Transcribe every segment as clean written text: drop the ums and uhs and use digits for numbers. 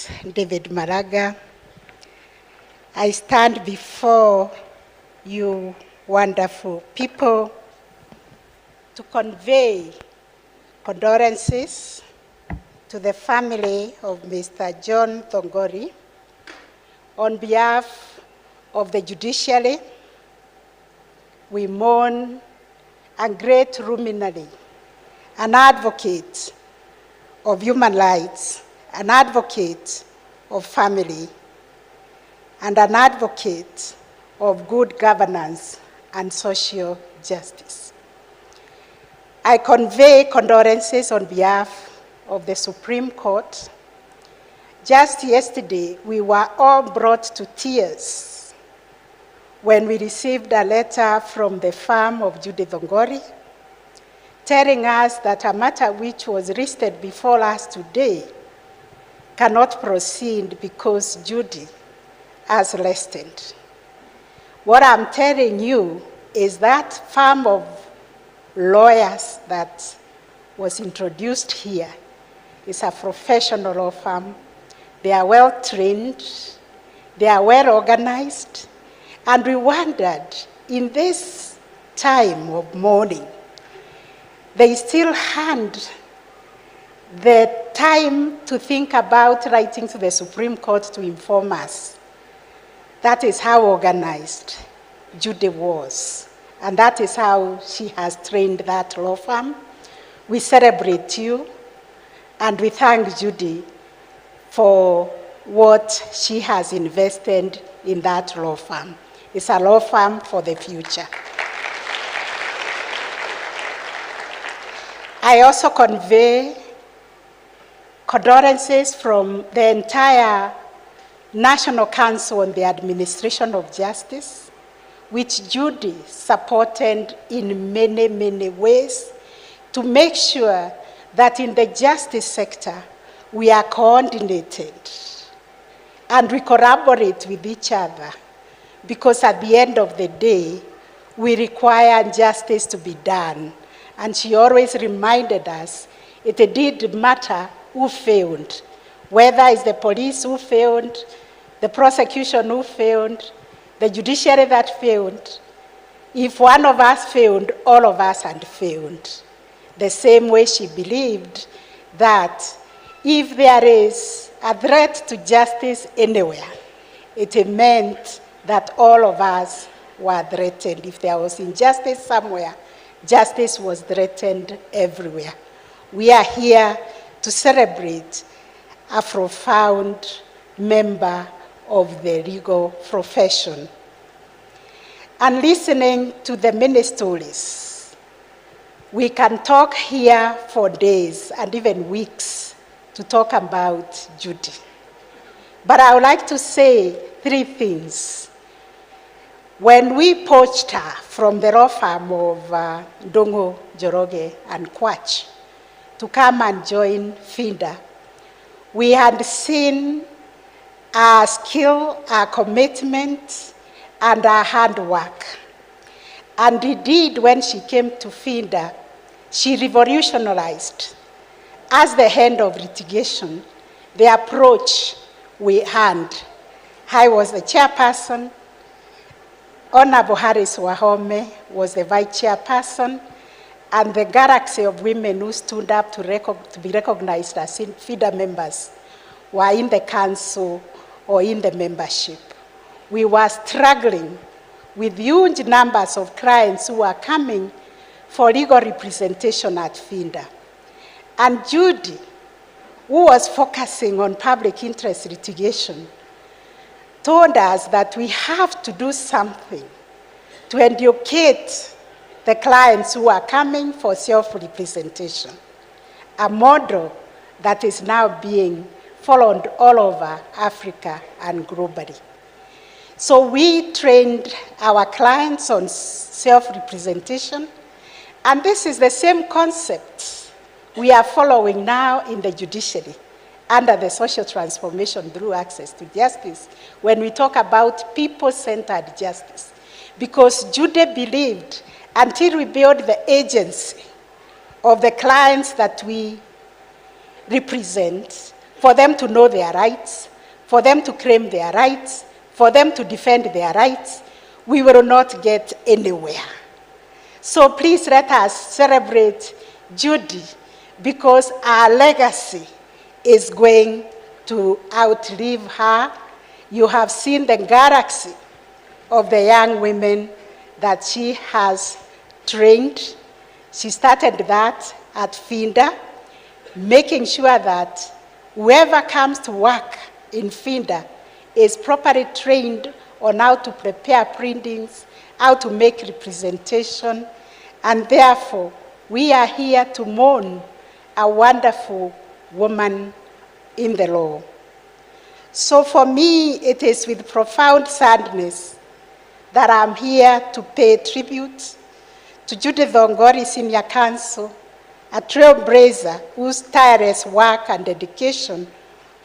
David Maraga. I stand before you wonderful people to convey condolences to the family of Mr. John Thongori on behalf of the judiciary. We mourn a great luminary, an advocate of human rights, an advocate of family, and an advocate of good governance and social justice. I convey condolences on behalf of the Supreme Court. Just yesterday, we were all brought to tears when we received a letter from the firm of Judy Thongori telling us that a matter which was listed before us today cannot proceed because Judy has rested. What I'm telling you is that firm of lawyers that was introduced here is a professional law firm. They are well trained, they are well organized, and we wondered, in this time of mourning, they still had the time to think about writing to the Supreme Court to inform us. That is how organized Judy was, and that is how she has trained that law firm. We celebrate you, and we thank Judy for what she has invested in that law firm. It's a law firm for the future. I also convey condolences from the entire National Council on the Administration of Justice, which Judy supported in many, many ways to make sure that in the justice sector, we are coordinated and we collaborate with each other, because at the end of the day, we require justice to be done. And she always reminded us it did matter who failed, whether it's the police who failed, the prosecution who failed, the judiciary that failed. If one of us failed, all of us had failed. The same way she believed that if there is a threat to justice anywhere, it meant that all of us were threatened. If there was injustice somewhere, justice was threatened everywhere. We are here to celebrate a profound member of the legal profession. And listening to the many stories, we can talk here for days and even weeks to talk about Judy. But I would like to say 3 things. When we poached her from the law firm of Ndongo, Joroge, and Kwach to come and join FINDA, we had seen our skill, our commitment, and our hard work. And indeed, when she came to FINDA, she revolutionized, as the head of litigation, the approach we had. I was the chairperson, Honorable Harris Wahome was the vice chairperson, and the galaxy of women who stood up to be recognized as FIDA members were in the council or in the membership. We were struggling with huge numbers of clients who were coming for legal representation at FINDA. And Judy, who was focusing on public interest litigation, told us that we have to do something to educate the clients who are coming for self-representation, a model that is now being followed all over Africa and globally. So we trained our clients on self-representation, and this is the same concept we are following now in the judiciary under the social transformation through access to justice when we talk about people-centered justice. Because Judy believed until we build the agency of the clients that we represent, for them to know their rights, for them to claim their rights, for them to defend their rights, we will not get anywhere. So please let us celebrate Judy, because our legacy is going to outlive her. You have seen the galaxy of the young women that she has trained. She started that at FINDA, making sure that whoever comes to work in FINDA is properly trained on how to prepare printings, how to make representation, and therefore we are here to mourn a wonderful woman in the law. So for me, it is with profound sadness that I'm here to pay tribute to Judy Thongori Senior Counsel, a trailblazer whose tireless work and dedication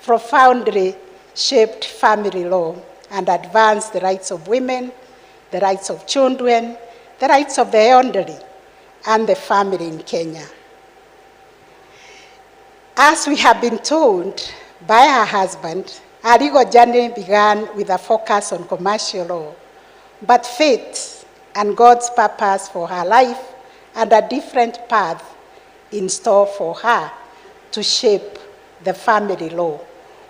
profoundly shaped family law and advanced the rights of women, the rights of children, the rights of the elderly, and the family in Kenya. As we have been told by her husband, her legal journey began with a focus on commercial law, but fate and God's purpose for her life and a different path in store for her to shape the family law.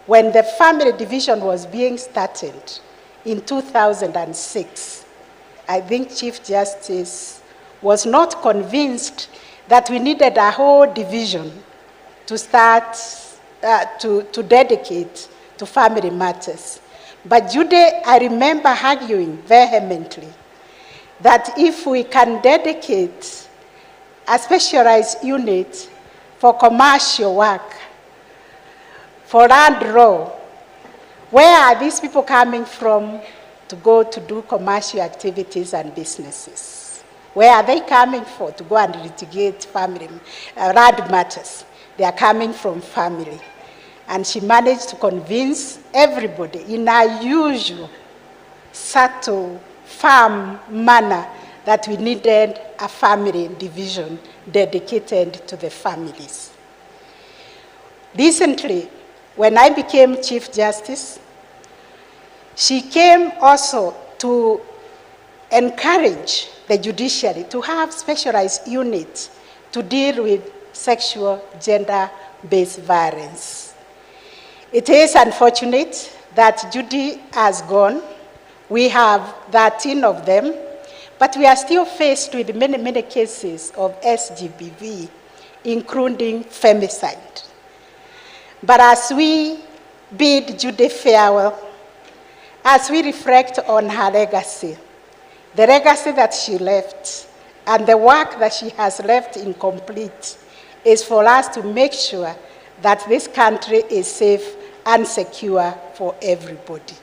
When the family division was being started in 2006, I think Chief Justice was not convinced that we needed a whole division to start, to dedicate to family matters. But Judy, I remember arguing vehemently that if we can dedicate a specialized unit for commercial work, for land law, where are these people coming from to go to do commercial activities and businesses? Where are they coming for to go and litigate family land matters? They are coming from family. And she managed to convince everybody in her usual, subtle, firm manner that we needed a family division dedicated to the families. Recently, when I became Chief Justice, she came also to encourage the judiciary to have specialized units to deal with sexual, gender-based violence. It is unfortunate that Judy has gone. We have 13 of them, but we are still faced with many, many cases of SGBV, including femicide. But as we bid Judy farewell, as we reflect on her legacy, the legacy that she left, and the work that she has left incomplete, is for us to make sure that this country is safe and secure for everybody.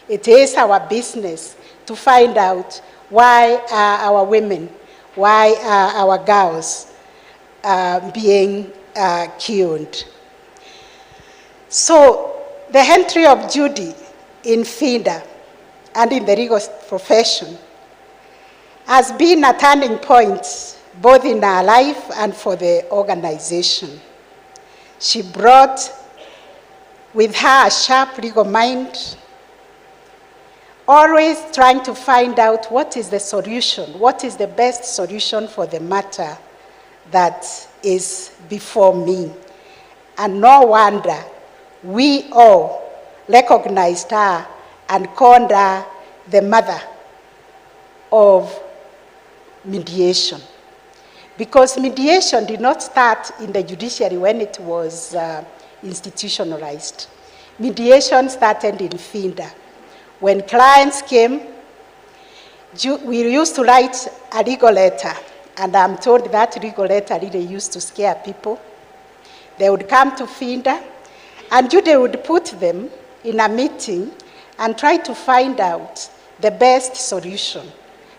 It is our business to find out why are our women, why are our girls being killed. So the entry of Judy in FINDA and in the legal profession has been a turning point both in her life and for the organization. She brought with her a sharp legal mind, always trying to find out what is the solution, what is the best solution for the matter that is before me. And no wonder we all recognized her and called her the mother of mediation. Because mediation did not start in the judiciary when it was institutionalized. Mediation started in FINDA. When clients came, we used to write a legal letter, and I'm told that legal letter really used to scare people. They would come to FINDA, and Judy would put them in a meeting and try to find out the best solution.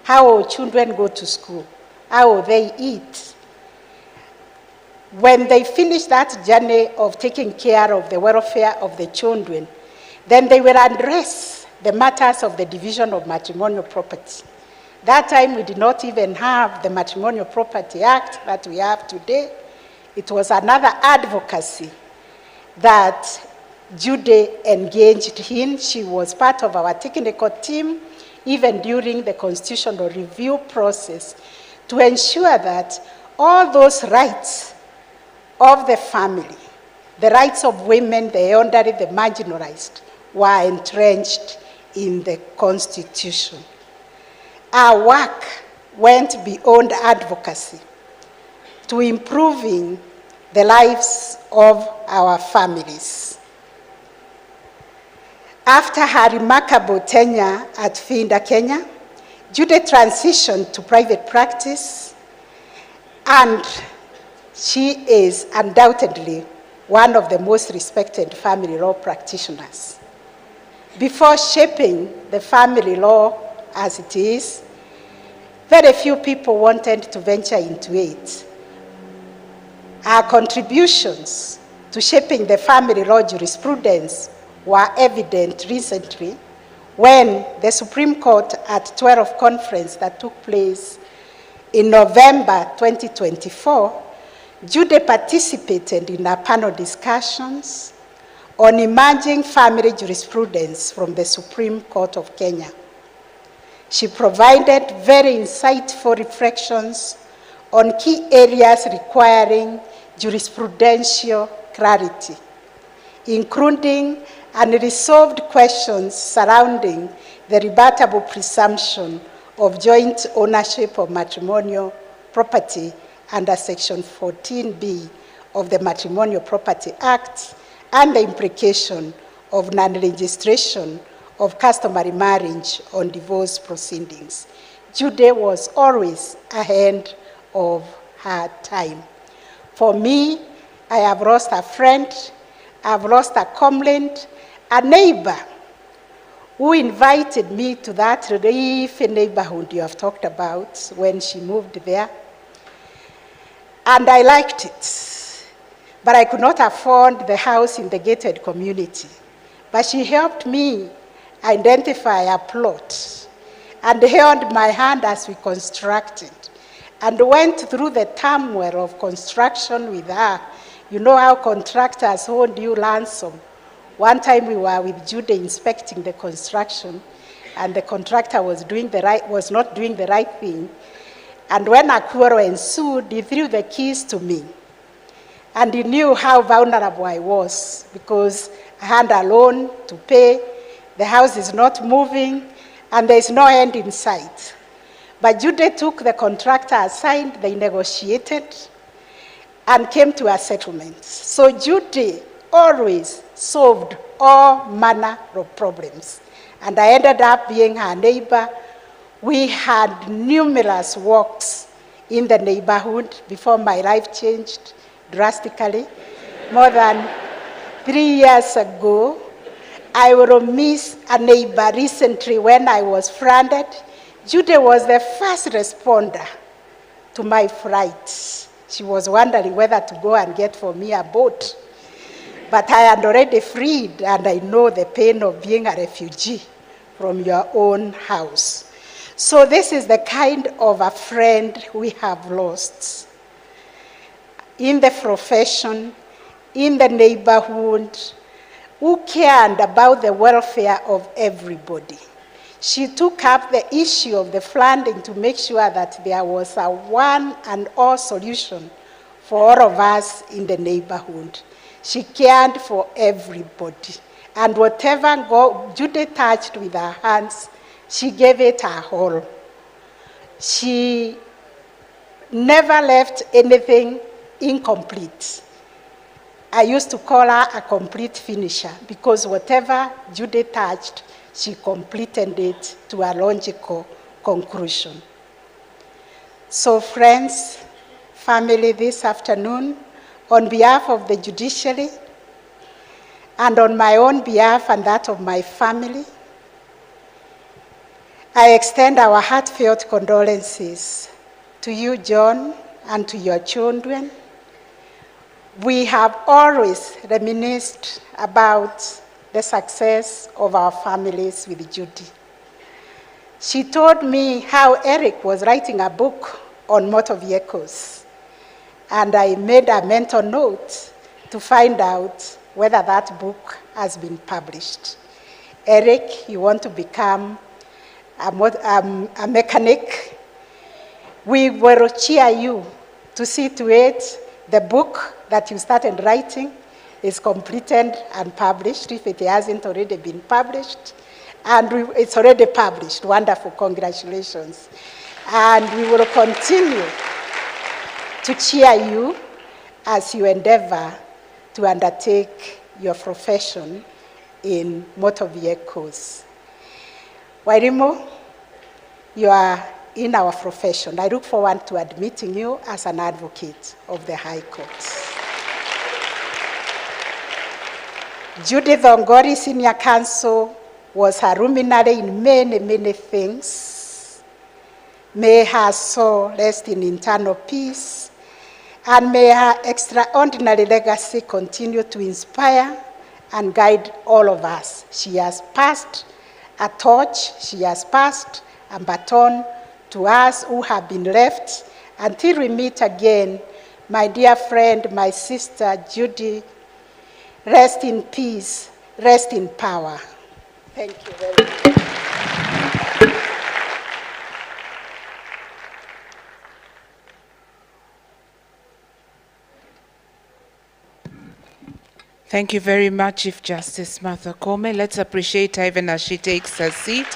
How will children go to school? How will they eat? When they finish that journey of taking care of the welfare of the children, then they will address the matters of the division of matrimonial property. That time we did not even have the Matrimonial Property Act that we have today. It was another advocacy that Judy engaged in. She was part of our technical team, even during the constitutional review process, to ensure that all those rights of the family, the rights of women, the elderly, the marginalized, were entrenched in the Constitution. Our work went beyond advocacy to improving the lives of our families. After her remarkable tenure at FINDA Kenya, Judy transitioned to private practice, and she is undoubtedly one of the most respected family law practitioners. Before shaping the family law as it is, very few people wanted to venture into it. Our contributions to shaping the family law jurisprudence were evident recently when the Supreme Court at 12th conference that took place in November 2024, Judy participated in our panel discussions on emerging family jurisprudence from the Supreme Court of Kenya. She provided very insightful reflections on key areas requiring jurisprudential clarity, including unresolved questions surrounding the rebuttable presumption of joint ownership of matrimonial property under Section 14B of the Matrimonial Property Act and the implication of non-registration of customary marriage on divorce proceedings. Judy was always ahead of her time. For me, I have lost a friend, I've lost a comrade, a neighbor who invited me to that relief neighborhood you have talked about when she moved there. And I liked it, but I could not afford the house in the gated community. But she helped me identify a plot and held my hand as we constructed and went through the turmoil of construction with her. You know how contractors hold you ransom. One time we were with Judy inspecting the construction, and the contractor was not doing the right thing. And when a quarrel ensued, he threw the keys to me. And he knew how vulnerable I was because I had a loan to pay, the house is not moving, and there is no end in sight. But Judy took the contractor aside, they negotiated, and came to a settlement. So Judy always solved all manner of problems. And I ended up being her neighbor. We had numerous walks in the neighborhood before my life changed drastically. More than 3 years ago, I will miss a neighbor recently when I was stranded. Judy was the first responder to my flight. She was wondering whether to go and get for me a boat. But I had already freed, and I know the pain of being a refugee from your own house. So this is the kind of a friend we have lost in the profession, in the neighborhood, who cared about the welfare of everybody. She took up the issue of the funding to make sure that there was a one and all solution for all of us in the neighborhood. She cared for everybody. And whatever Judy touched with her hands, she gave it her all. She never left anything incomplete. I used to call her a complete finisher because whatever Judy touched, she completed it to a logical conclusion. So friends, family, this afternoon, on behalf of the judiciary, and on my own behalf and that of my family, I extend our heartfelt condolences to you, John, and to your children. We have always reminisced about the success of our families with Judy. She told me how Eric was writing a book on motor vehicles, and I made a mental note to find out whether that book has been published. Eric, you want to become a mechanic. We will cheer you to see to it the book that you started writing is completed and published, if it hasn't already been published. And it's already published. Wonderful, congratulations. And we will continue to cheer you as you endeavor to undertake your profession in motor vehicles. Wairimo, you are in our profession. I look forward to admitting you as an advocate of the High Court. Judy Thongori, Senior Counsel, was a luminary in many, many things. May her soul rest in eternal peace, and may her extraordinary legacy continue to inspire and guide all of us. She has passed a torch, she has passed a baton to us who have been left. Until we meet again, my dear friend, my sister, Judy, rest in peace, rest in power. Thank you very much. Thank you very much, Chief Justice Martha Koome. Let's appreciate her even as she takes her seat.